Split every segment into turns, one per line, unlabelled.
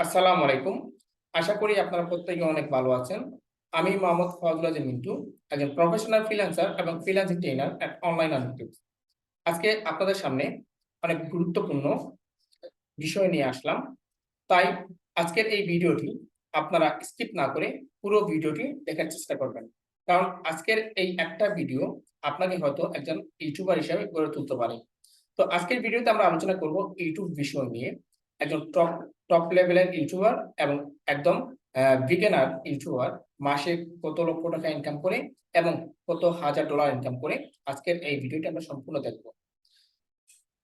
আসসালামু আলাইকুম। আশা করি আপনারা প্রত্যেকে অনেক ভালো আছেন। আমি মোহাম্মদ ফজল আজম মিন্টু, একজন প্রফেশনাল ফ্রিল্যান্সার এবং ফ্রিল্যান্সিং ট্রেনার এট অনলাইন আর্নিংস। আজকে আপনাদের সামনে অনেক গুরুত্বপূর্ণ বিষয় নিয়ে আসলাম। তাই আজকের এই ভিডিওটি আপনারা স্কিপ না করে পুরো ভিডিওটি দেখার চেষ্টা করবেন। কারণ আজকের এই একটা ভিডিও আপনাকে হয়তো একজন ইউটিউবার হিসেবে গড়ে তুলতে পারে। তো আজকের ভিডিওতে আমরা আলোচনা করব ইউটিউব বিষয় নিয়ে। একজন টপ টপ লেভেলের ইউটিউবার এবং একদম বিগিনার ইউটিউবার মাসে কত লক্ষ টাকা ইনকাম করে এবং কত হাজার ডলার ইনকাম করে, আজকের এই ভিডিওটি আমরা সম্পূর্ণ দেখব।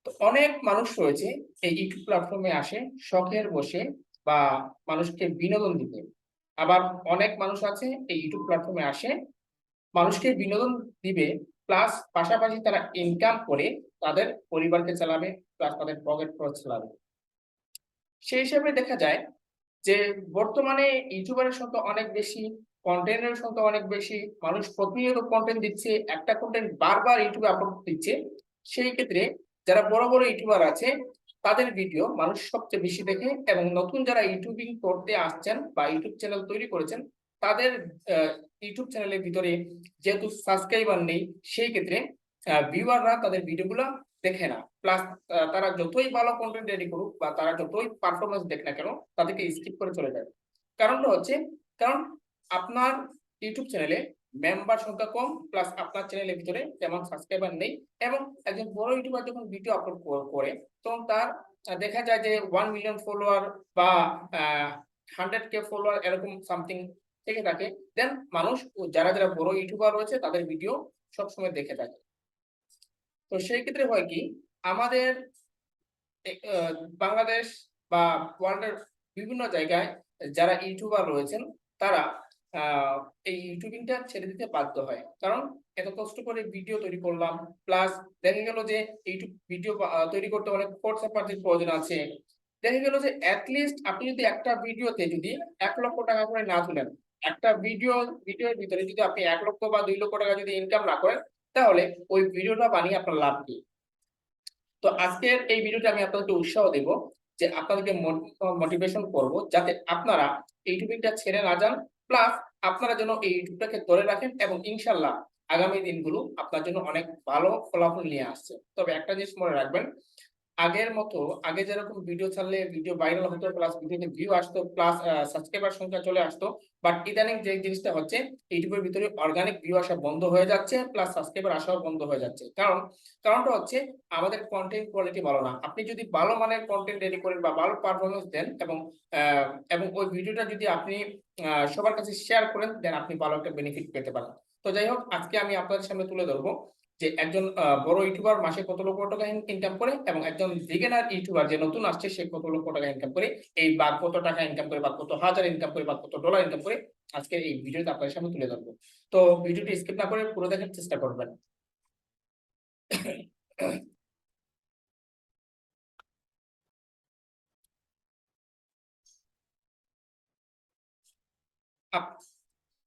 তো অনেক মানুষ রয়েছে এই ইউটিউব প্ল্যাটফর্মে আসে শখের বসে বা মানুষকে বিনোদন দিতে। আবার অনেক মানুষ আছে এই ইউটিউব প্ল্যাটফর্মে আসে মানুষকে বিনোদন দিবে, প্লাস পাশাপাশি তারা ইনকাম করে তাদের পরিবারকে চালাবে, প্লাস তাদের পকেট খরচ চালাবে। সেই হিসাবে দেখা যায় যে বর্তমানে ইউটিউবারের সংখ্যা অনেক বেশি, কন্টেন্টের সংখ্যা অনেক বেশি, মানুষ প্রতিনিয়ত কন্টেন্ট দিচ্ছে, একটা কন্টেন্ট বারবার ইউটিউবে আপলোড দিচ্ছে। সেই ক্ষেত্রে যারা বড় বড় ইউটিউবার আছে তাদের ভিডিও মানুষ সবচেয়ে বেশি দেখে, এবং নতুন যারা ইউটিউবিং করতে আসছেন বা ইউটিউব চ্যানেল তৈরি করেছেন তাদের ইউটিউব চ্যানেলের ভিতরে যেহেতু সাবস্ক্রাইবার নেই, সেই ক্ষেত্রে ভিউয়াররা তাদের ভিডিওগুলো দেখে না। প্লাস তারা যতই ভালো কন্টেন্ট রেডি করুক বা তারা যতই পারফরমেন্স দেখ না কেন, তাদেরকে স্কিপ করে চলে যায়। কারণটা হচ্ছে, কারণ আপনার ইউটিউব চ্যানেলে মেম্বার সংখ্যা কম, প্লাস আপনার চ্যানেলের ভিতরে তেমন সাবস্ক্রাইবার নেই। এবং একজন বড় ইউটিউবার যখন ভিডিও আপলোড করে তখন তার দেখা যায় যে 1 মিলিয়ন ফলোয়ার বা 100K ফলোয়ার এরকম সামথিং থেকে থাকে। দেন মানুষ যারা যারা বড় ইউটিউবার রয়েছে তাদের ভিডিও সবসময় দেখে থাকে। তো সেই ক্ষেত্রে হয় কি, আমাদের বাংলাদেশ বা ওয়ার্ল্ডের বিভিন্ন জায়গায় যারা ইউটিউবার রয়েছেন তারা এই ইউটিউবিংটা ছেড়ে দিতে বাধ্য হয়। কারণ এত কষ্ট করে ভিডিও তৈরি করলাম, প্লাস দেখা গেল যে ইউটিউব ভিডিও তৈরি করতে অনেক খরচাপাতির প্রয়োজন আছে। দেখা গেল যে অ্যাটলিস্ট আপনি যদি একটা ভিডিওতে যদি 1 লক্ষ টাকা করে না তুলেন, একটা ভিডিওর ভিতরে যদি আপনি 1 লক্ষ বা 2 লক্ষ টাকা যদি ইনকাম না করেন, তাহলে ওই ভিডিওটা বানিয়ে আপনার লাভ কি? তো আজকের এই ভিডিওতে আমি আপনাদেরকে উৎসাহ দেব যে আপনাদেরকে মোটিভেশন করব যাতে আপনারা ইউটিউবটা ছেড়ে না যান, প্লাস আপনারা যেন এই ইউটিউবটাকে ধরে রাখেন, এবং ইনশাল্লাহ আগামী দিনগুলো আপনার জন্য অনেক ভালো ফলাফল নিয়ে আসছে। তবে একটা জিনিস মনে রাখবেন, আগের মতো আগে যেরকম ভিডিও ছাড়লে ভিডিও ভাইরাল হতো, প্লাস ভিডিওতে ভিউ আসতো, প্লাস সাবস্ক্রাইবার সংখ্যা চলে আসতো, বাট ইদানিং যে জিনিসটা হচ্ছে ইউটিউবের ভিতরে অর্গানিক ভিউ আসা বন্ধ হয়ে যাচ্ছে, প্লাস সাবস্ক্রাইবার আসাও বন্ধ হয়ে যাচ্ছে। কারণটা হচ্ছে আমাদের কন্টেন্ট কোয়ালিটি ভালো না। আপনি যদি ভালো মানের কন্টেন্ট রেডি করেন বা ভালো পারফরমেন্স দেন এবং ওই ভিডিওটা যদি আপনি সবার কাছে শেয়ার করেন, দেন আপনি ভালো একটা বেনিফিট পেতে পারেন। তো যাই হোক, আজকে আমি আপনাদের সামনে তুলে ধরবো যে একজন বড় ইউটিউবার মাসে কত লক্ষ টাকা ইনকাম করে, এবং একজন বিগিনার ইউটিউবার যে নতুন আসছে সে কত লক্ষ টাকা ইনকাম করে, এই বা কত টাকা ইনকাম করে বা কত হাজার ইনকাম করে বা কত ডলার ইনকাম করে, আজকে এই ভিডিওতে আপনাদের সামনে তুলে ধরবো। তো ভিডিওটি স্কিপ না করে পুরো দেখার চেষ্টা করবেন।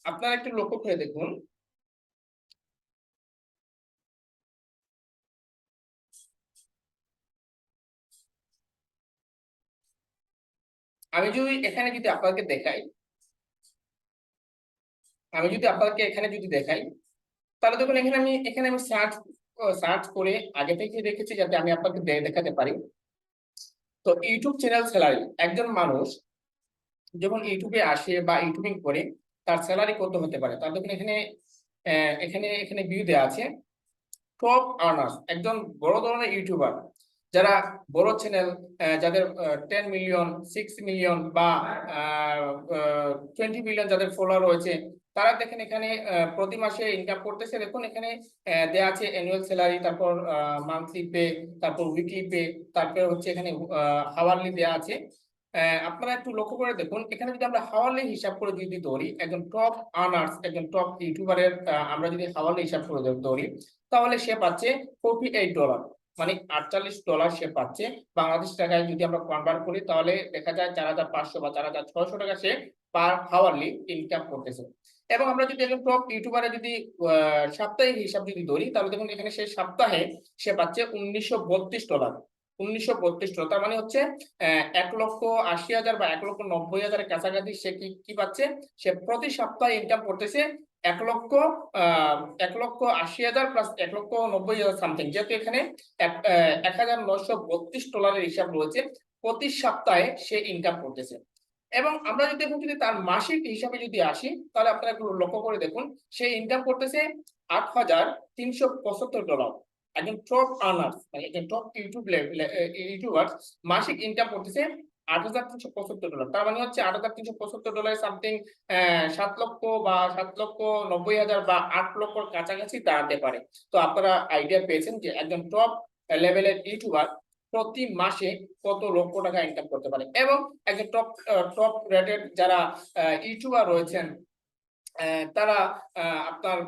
আপনারা একটু লক্ষ্য করে দেখুন, আমি যদি এখানে যদি আপনাকে দেখাই, আমি যদি আপনাকে এখানে যদি দেখাই, তাহলে দেখুন এখানে আমি সার্চ সার্চ করে আগে থেকে রেখেছি যাতে আমি আপনাকে দেখাতে পারি। তো ইউটিউব চ্যানেল স্যালারি, একজন মানুষ যখন ইউটিউবে আসে বা ইউটিউবিং করে তার স্যালারি কত হতে পারে, তার দেখুন এখানে এখানে এখানে ভিউ দেওয়া আছে। টপ আর্নার্স, একজন বড় ধরনের ইউটিউবার যারা বড় চ্যানেল, যাদের 10 মিলিয়ন, 6 মিলিয়ন বা 20 মিলিয়ন যাদের ফলোয়ার রয়েছে, তারা দেখেন এখানে প্রতি মাসে ইনকাম করতেছে। দেখুন এখানে দেয়া আছে অ্যানুয়াল স্যালারি, তারপর মান্থলি পে, তারপর উইকলি পে, তারপর হচ্ছে এখানে হাওয়ারলি দেয়া আছে। আপনারা একটু লক্ষ্য করে দেখুন, এখানে যদি আমরা হাওয়ারলি হিসাব করে যদি ধরি, একজন টপ আর্নার্স, একজন টপ ইউটিউবারের আমরা যদি হাওয়ারলি হিসাব করে ধরি, তাহলে সে পাচ্ছে $48, মানে $48 সে পাচ্ছে। বাংলাদেশ টাকায় যদি আমরা কনভার্ট করি তাহলে দেখা যায় 4,500 বা 4,600 টাকা সে পার হাওয়ারলি ইনকাম করতেছে। এবং আমরা যদি একজন টপ ইউটিউবারে যদি সাপ্তাহিক হিসাব যদি ধরি, তাহলে দেখুন এখানে সে সপ্তাহে সে পাচ্ছে $1932। 1932 তার মানে হচ্ছে 1,80,000 বা 1,90,000 কাছাকাছি সে কি পাচ্ছে, সে প্রতি সপ্তাহে ইনকাম করতেছে 1,80,000 প্লাস 1,90,000 সামথিং, যেহেতু এখানে $1,932 হিসাব রয়েছে, প্রতি সপ্তাহে সে ইনকাম করতেছে। এবং আমরা যদি তার মাসিক হিসাবে যদি আসি, তাহলে আপনারা একটু লক্ষ্য করে দেখুন, সে ইনকাম করতেছে $8,375। একজন টপ আর্নার্স, মানে একজন টপ ইউটিউবার মাসিক ইনকাম করতেছে $8,375। তার মানে হচ্ছে $8,375 সামথিং 7 লক্ষ বা 7,90,000 বা 8 লক্ষর কাছাকাছি দাঁড়াতে পারে। তো আপনারা আইডিয়া পেয়েছেন যে একজন টপ লেভেলের ইউটিউবার প্রতি মাসে কত লক্ষ টাকা ইনকাম করতে পারে। এবং একজন টপ রেটেড যারা ইউটিউবার রয়েছেন, তারা আপনার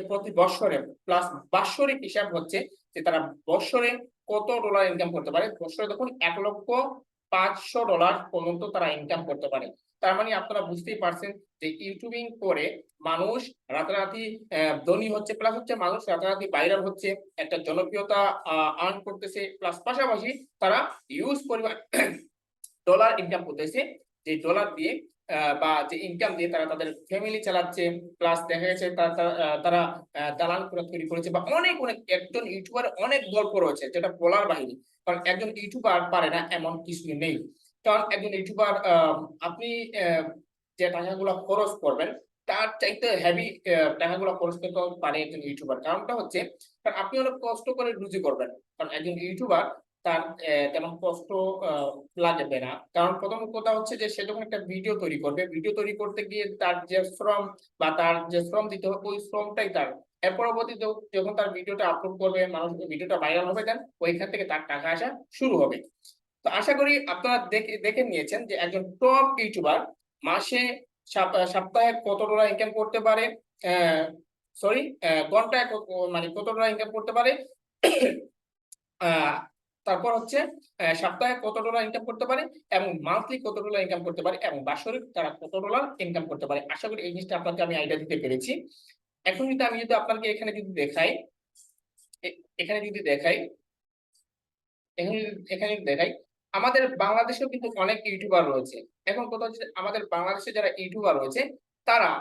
প্রতি বছরে প্লাস বাৎসরিক হিসাব হচ্ছে যে তারা বছরে কত ডলার ইনকাম করতে পারে। বছরে দেখুন $1,500 পর্যন্ত তারা ইনকাম করতে পারে। তার মানে আপনারা বুঝতেই পারছেন যে ইউটিউবিং করে মানুষ রাতারাতি ধনী হচ্ছে, প্লাস হচ্ছে মানুষ রাতারাতি ভাইরাল হচ্ছে, একটা জনপ্রিয়তা আর্ন করতেছে, প্লাস পাশাপাশি তারা ইউজ পরিমাণ ডলার ইনকাম করতেছে, যে ডলার দিয়ে বা যে ইনকাম দিয়ে তারা তাদের ফ্যামিলি চালাচ্ছে, প্লাস দেখা গেছে তারা দালান তৈরি করেছে, বা অনেক অনেক একজন ইউটিউবার অনেক গল্প রয়েছে যেটা বলার বাহিনী। কারণ একজন ইউটিউবার পারে না এমন কিছু নেই। কারণ একজন ইউটিউবার আপনি যে টাকাগুলো খরচ করবেন তার চাইতে হেভি টাকাগুলো খরচ করতে পারে একজন ইউটিউবার। কারণটা হচ্ছে, কারণ আপনি অনেক কষ্ট করে রুজি করবেন, কারণ একজন ইউটিউবার তার তেমন কষ্ট লাগবে না। কারণ প্রথম কথা হচ্ছে যে সে যখন একটা ভিডিও তৈরি করবে, ভিডিও তৈরি করতে গিয়ে তার যে শ্রম বা তার যে শ্রম দিতে হবে, ওই শ্রমটাই তার। এর পরবর্তীতে যখন তার ভিডিওটা আপলোড করবে, মানুষ ভিডিওটা ভাইরাল হবে, দেন ওইখান থেকে তার টাকা আসা শুরু হবে। তো আশা করি আপনারা দেখে নিয়েছেন যে একজন টপ ইউটিউবার মাসে সপ্তাহে কত ডলার ইনকাম করতে পারে, সরি ঘন্টায় মানে কত ডলার ইনকাম করতে পারে, তারপর হচ্ছে সপ্তাহে কত ডলার ইনকাম করতে পারে, এবং মান্থলি কত ডলার ইনকাম করতে পারে, এবং বাৎসরিক তারা কত ডলার ইনকাম করতে পারে। আশা করি এই জিনিসটা আপনাকে আমি আইডিয়া দিতে পেরেছি। এখন যদি আমি আপনাকে এখানে যদি দেখাই, এখানে যদি দেখাই এখানে দেখাই আমাদের বাংলাদেশেও কিন্তু অনেক ইউটিউবার রয়েছে। এখন কথা হচ্ছে আমাদের বাংলাদেশে যারা ইউটিউবার রয়েছে তারা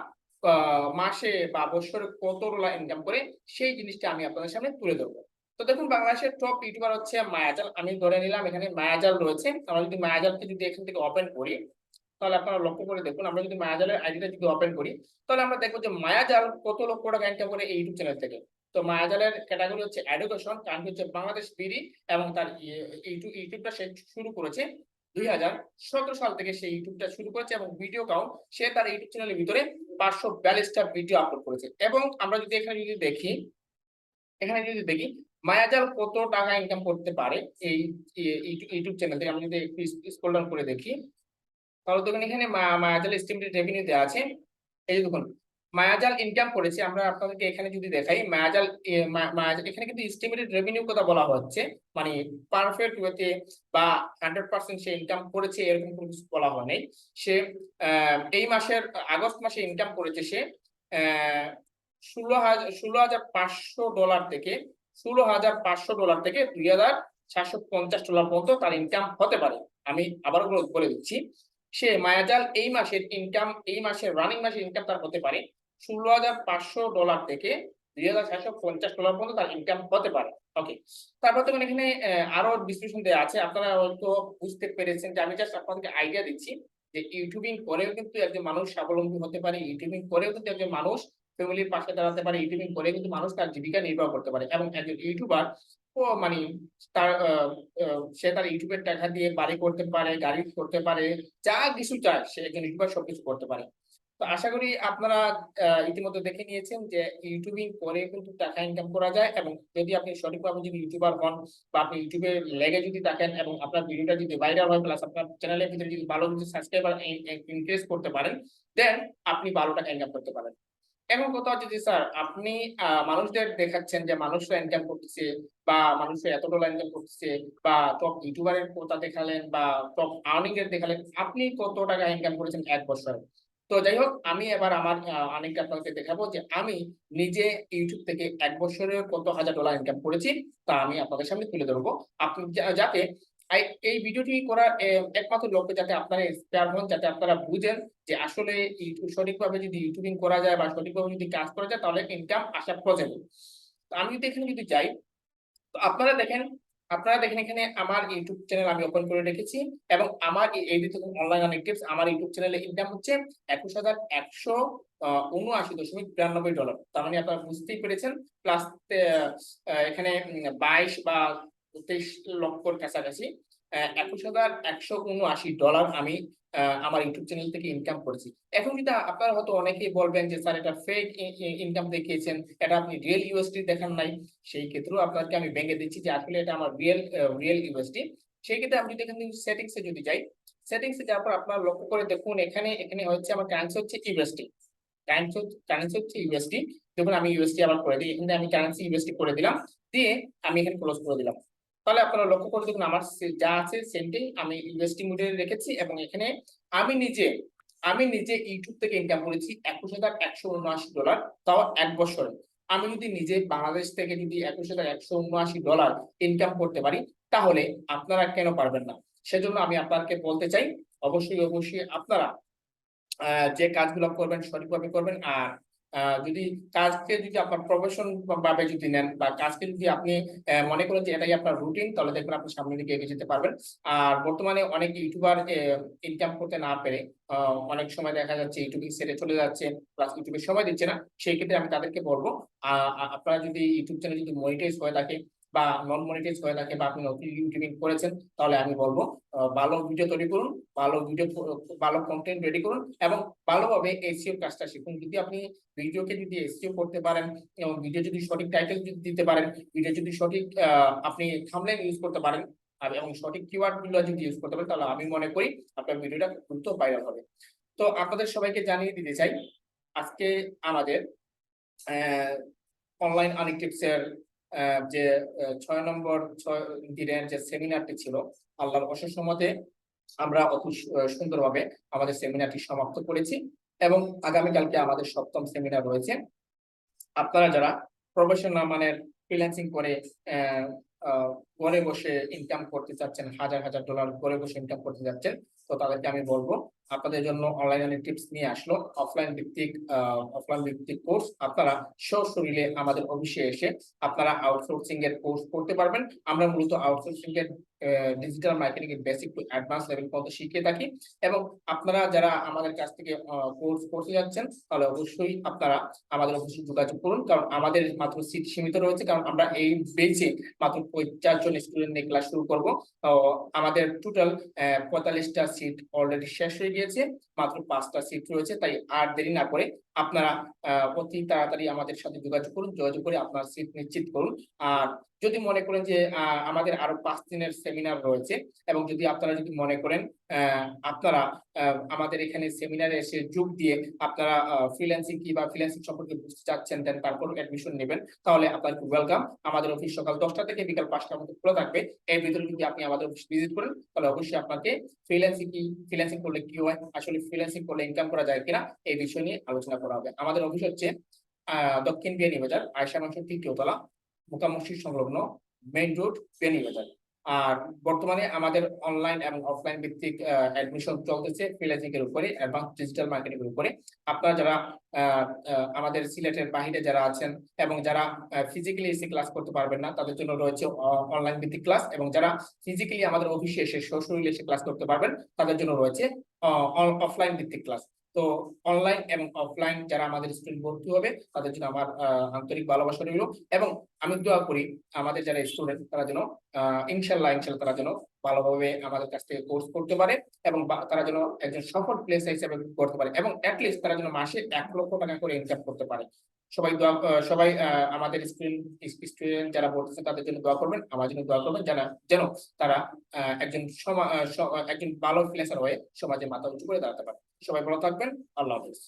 মাসে বা বছরে কত ডলার ইনকাম করে, সেই জিনিসটা আমি আপনাদের সামনে তুলে ধরবো। তো দেখুন, বাংলাদেশের টপ ইউটিউবার হচ্ছে মায়াজাল। আমি ধরে নিলাম এখানে মায়াজাল রয়েছে। আমরা যদি মায়াজালকে যদি এখান থেকে ওপেন করি, তাহলে আপনারা লক্ষ্য করে দেখুন, আমরা যদি মায়াজালের আইডিটা যদি ওপেন করি, তাহলে আমরা দেখবো যে মায়াজাল কত লক্ষ টাকা ইনকাম করে এই ইউটিউব চ্যানেল থেকে। তো মায়াজালের ক্যাটাগরি হচ্ছে এডুকেশন, কারণ হচ্ছে বাংলাদেশ বিডি, এবং তার ইউটিউবটা সে শুরু করেছে 2017 সাল থেকে। সে ইউটিউবটা শুরু করেছে, এবং ভিডিও কাউন্ট সে তার ইউটিউব চ্যানেলের ভিতরে 542টা ভিডিও আপলোড করেছে। এবং আমরা যদি এখানে যদি দেখি মায়াজাল কত টাকা ইনকাম করতে পারে এই ইউটিউব চ্যানেল থেকে, আমি যদি একটু স্ক্রল ডাউন করে দেখি, তাহলে দেখুন এখানে মায়াজাল এস্টিমেটেড রেভিনিউ দেওয়া আছে। এই যে দেখুন মায়াজাল ইনকাম করেছে, আমরা আপনাদেরকে এখানে যদি দেখাই মায়াজাল এখানে কিন্তু এস্টিমেটেড রেভিনিউ কথা বলা হচ্ছে, মানে পারফেক্ট ওয়েতে বা 100% সে ইনকাম করেছে এরকম কোনো কিছু বলা হয় নাই। সে এই মাসের আগস্ট মাসে ইনকাম করেছে সে $16,500 থেকে $16,500 থেকে $2,750 পর্যন্ত তার ইনকাম হতে পারে। আমি আবারও বলে দিচ্ছি, সে মায়াজাল এই মাসের রানিং মাসের ইনকাম তার হতে পারে $16,500 থেকে $2,750 পর্যন্ত তার ইনকাম হতে পারে। ওকে, তারপর দেখুন এখানে আরো বিশ্লেষণ দেওয়া আছে। আপনারা হয়তো বুঝতে পেরেছেন যে আমি জাস্ট আপনাদেরকে আইডিয়া দিচ্ছি যে ইউটিউবিং করেও কিন্তু একজন মানুষ স্বাবলম্বী হতে পারে, ইউটিউবিং করেও কিন্তু একজন মানুষ ফ্যামিলির পাশে দাঁড়াতে পারে, ইউটিউবিং করে কিন্তু মানুষ তার জীবিকা নির্বাহ করতে পারে। এবং একজন ইউটিউবার মানে তার সে তার ইউটিউবের টাকা দিয়ে বাড়ি করতে পারে, গাড়ি করতে পারে, যা কিছু চায় সে একজন ইউটিউবার সবকিছু করতে পারে। তো আশা করি আপনারা ইতিমধ্যে দেখে নিয়েছেন যে ইউটিউবিং করে কিন্তু টাকা ইনকাম করা যায়। এবং যদি আপনি সঠিকভাবে যদি ইউটিউবার হন, বা আপনি ইউটিউবে লেগে যদি থাকেন, এবং আপনার ভিডিওটা যদি ভাইরাল হয়, প্লাস আপনার চ্যানেলের ভিতরে যদি ভালো কিছু সাবস্ক্রাইবার ইনক্রিজ করতে পারেন, দেন আপনি ভালো টাকা ইনকাম করতে পারেন। এখন কথা হচ্ছে যে স্যার আপনি মানুষদের দেখাচ্ছেন যে মানুষরা ইনকাম করতেছে, বা মানুষরা এত ডলার ইনকাম করতেছে, বা টপ ইউটিউবারের কথা দেখালেন, বা টপ আর্নিং এর দেখালেন, আপনি কত টাকা ইনকাম করেছেন এক বছরে? তো যাই হোক, আমি এবার আমার আর্নিংটা আপনাকে দেখাবো যে আমি নিজে ইউটিউব থেকে ১ বছরে কত হাজার ডলার ইনকাম করেছি, তা আমি আপনাদের সামনে তুলে ধরবো। আপনি যাতে এই ভিডিওটি করার একমাত্র লক্ষ্য যাতে আপনারা ইন্সপায়ার হন, যাতে আপনারা বুঝেন যে আসলে সঠিকভাবে যদি ইউটিউবিং করা যায় বা সঠিকভাবে যদি কাজ করা যায় তাহলে ইনকাম আসা পসিবল। তো আমি যদি এখানে যদি যাই, তো আপনারা দেখেন এখানে আমার ইউটিউব চ্যানেল আমি ওপেন করে রেখেছি এবং আমার এই যে অনলাইন আর্নিং টিপস, আমার ইউটিউব চ্যানেলে ইনকাম হচ্ছে $২১,১৯২.৯২। তার মানে আপনারা বুঝতেই পেরেছেন, প্লাস এখানে ২২ বা ২৩ লক্ষর কাছাকাছি $২১,১৭৯ আমি আমার ইউটিউব চ্যানেল থেকে ইনকাম করেছি। এখন যদি আপনারা হয়তো অনেকেই বলবেন যে স্যার এটা ফেক ইনকাম দেখিয়েছেন, এটা আপনি রিয়েল ইউএসডি দেখান নাই। সেই ক্ষেত্রেও আপনাকে আমি ভেঙে দিচ্ছি যে আসলে এটা আমার রিয়েল ইউএসডি। সেই ক্ষেত্রে আমি যদি এখানে সেটিংস এ যদি যাই, সেটিংস এ যাওয়ার পর আপনারা লক্ষ্য করে দেখুন এখানে হচ্ছে আমার কারেন্সি হচ্ছে ইউএসডি। কারেন্সি হচ্ছে ইউএসডি। দেখুন আমি ইউএসডি আবার করে দিই। এখানে আমি কারেন্সি ইউএসডি করে দিলাম। দিয়ে আমি এখানে ক্লোজ করে দিলাম। তাহলে আপনারা লক্ষ্য করে দেখুন আমার যা আছে সেমটাই আমি ইউএসডি মোডে রেখেছি এবং এখানে আমি নিজে ইউটিউব থেকে ইনকাম করেছি $২১,১৭৯, তাও ১ বছরে। আমি যদি নিজে বাংলাদেশ থেকে যদি $২১,১৭৯ ইনকাম করতে পারি, তাহলে আপনারা কেন পারবেন না? সেজন্য আমি আপনাকে বলতে চাই, অবশ্যই আপনারা যে কাজগুলো করবেন সঠিকভাবে করবেন। আর যদি কাজকে যদি আপনার প্রফেশন ভাবে যদি নেন বা কাজকে যদি আপনি মনে করেন যে এটাই আপনার রুটিন, তাহলে দেখবেন আপনি সামনের দিকে এগিয়ে যেতে পারবেন। আর বর্তমানে অনেক ইউটিউবার ইনকাম করতে না পেরে অনেক সময় দেখা যাচ্ছে ইউটিউবিং ছেড়ে চলে যাচ্ছে, প্লাস ইউটিউবে সময় দিচ্ছে না। সেই ক্ষেত্রে আমি তাদেরকে বলবো, আপনারা যদি ইউটিউব চ্যানেল যদি মনিটাইজ হয়ে থাকে বা নন মনিটাইজ হয়ে থাকে বা আপনি নতুন ইউটিউবিং করেছেন, তাহলে আমি বলবো ভালো ভিডিও তৈরি করুন, ভালো কন্টেন্ট রেডি করুন এবং ভালোভাবে এসইও কাজটা শিখুন। যদি আপনি ভিডিওকে যদি এসইও করতে পারেন এবং ভিডিও যদি সঠিক টাইটেল যদি দিতে পারেন, ভিডিও যদি সঠিক আপনি থাম্বনেইল ইউজ করতে পারেন এবং সঠিক কিওয়ার্ড গুলো যদি ইউজ করতে পারেন, তাহলে আমি মনে করি আপনার ভিডিওটা খুব দ্রুত ভাইরাল হবে। তো আপনাদের সবাইকে জানিয়ে দিতে চাই, আজকে আমাদের অনলাইন আর্নিং টিপস এর যে ৬ নম্বর দিনের যে সেমিনারটি ছিল, আল্লাহর অশেষ রহমতে আমরা অতি সুন্দরভাবে আমাদের সেমিনারটি সমাপ্ত করেছি এবং আগামীকালকে আমাদের ৭ম সেমিনার রয়েছে। আপনারা যারা প্রফেশনাল মানের ফ্রিল্যান্সিং করে ঘরে বসে ইনকাম করতে চাচ্ছেন, হাজার ডলার ঘরে বসে ইনকাম করতে যাচ্ছেন, তো তাদেরকে আমি বলবো আপনাদের জন্য অনলাইনে টিপস নিয়ে আসলো অফলাইন ভিত্তিক কোর্স। আপনারা সশরীরে আমাদের অফিসে এসে আপনারা আউটসোর্সিং এর কোর্স করতে পারবেন। আমরা মূলত আউটসোর্সিং এর ডিজিটাল মার্কেটিং এর বেসিক টু অ্যাডভান্স লেভেল পর্যন্ত শিখিয়ে থাকি এবং আপনারা যারা আমাদের কাছ থেকে কোর্স করতে যাচ্ছেন, তাহলে অবশ্যই আপনারা আমাদের অফিসে যোগাযোগ করুন, কারণ আমাদের মাত্র সিট সীমিত রয়েছে, কারণ আমরা এই বেচে মাত্র 50 জন স্টুডেন্ট নিয়ে ক্লাস শুরু করব। আমাদের টোটাল 45টা সিট অলরেডি শেষ হয়ে গিয়েছে, মাত্র 5টা সিট রয়েছে। তাই আর দেরি না করে আপনারা অতি তাড়াতাড়ি আমাদের সাথে যোগাযোগ করুন, যোগাযোগ করে আপনার সিট নিশ্চিত করুন। আর যদি মনে করেন যে আমাদের আরো 5 দিনের সেমিনার রয়েছে এবং যদি আপনারা যদি মনে করেন আপনারা আমাদের এখানে সেমিনারে এসে যোগ দিয়ে আপনারা ফ্রিল্যান্সিং কি বা ফ্রিল্যান্সিং সম্পর্কে বুঝতে চাচ্ছেন, দেন তারপর অ্যাডমিশন নেবেন, তাহলে আপনাকে ওয়েলকাম। আমাদের অফিস সকাল 10টা থেকে বিকাল 5টার মধ্যে খোলা থাকবে। এর ভিতরে যদি আপনি আমাদের অফিস ভিজিট করেন, তাহলে অবশ্যই আপনাকে ফ্রিল্যান্সিং করলে কি হয়, আসলে ফ্রিল্যান্সিং করলে ইনকাম করা যায় কিনা, এই বিষয় নিয়ে আলোচনা করা হবে। আমাদের অফিস হচ্ছে দক্ষিণ বিয়ানীবাজার, আয়েশা মাংসের 3য় তলা, মুকা মসজিদ সংলগ্ন, মেইন রোড, বিয়ানীবাজার। আর বর্তমানে আমাদের অনলাইন এবং অফলাইন ভিত্তিক অ্যাডমিশন চলতেছে ফ্রিল্যান্সিং এর উপরে, অ্যাডভান্স ডিজিটাল মার্কেটিং এর উপরে। আপনারা যারা আমাদের সিলেটের বাইরে যারা আছেন এবং যারা ফিজিক্যালি এসে ক্লাস করতে পারবেন না, তাদের জন্য রয়েছে অনলাইন ভিত্তিক ক্লাস, এবং যারা ফিজিক্যালি আমাদের অফিসে এসে সশরীরে এসে ক্লাস করতে পারবেন, তাদের জন্য রয়েছে অফলাইন ভিত্তিক ক্লাস। তো অনলাইন এবং অফলাইন যারা আমাদের স্টুডেন্ট ভর্তি হবে, তাদের জন্য আমার আন্তরিক ভালোবাসা রইল এবং আমি দোয়া করি আমাদের যারা স্টুডেন্ট তারা যেন ইনশাল্লাহ তারা যেন ভালোভাবে আমাদের কাছ থেকে কোর্স করতে পারে এবং তারা যেন একজন সফল প্লেসার হিসেবে করতে পারে এবং অ্যাটলিস্ট তারা যেন মাসে 1 লক্ষ টাকা করে ইনকাম করতে পারে। সবাই আমাদের স্টুডেন্ট যারা পড়তেছে তাদের জন্য দোয়া করবেন, আমার জন্য দোয়া করবেন, যেন তারা একজন ভালো প্লেসার হয়ে সমাজে মাথা উঁচু করে দাঁড়াতে পারে। সবাই ভালো থাকবেন। আল্লাহ হাফেজ।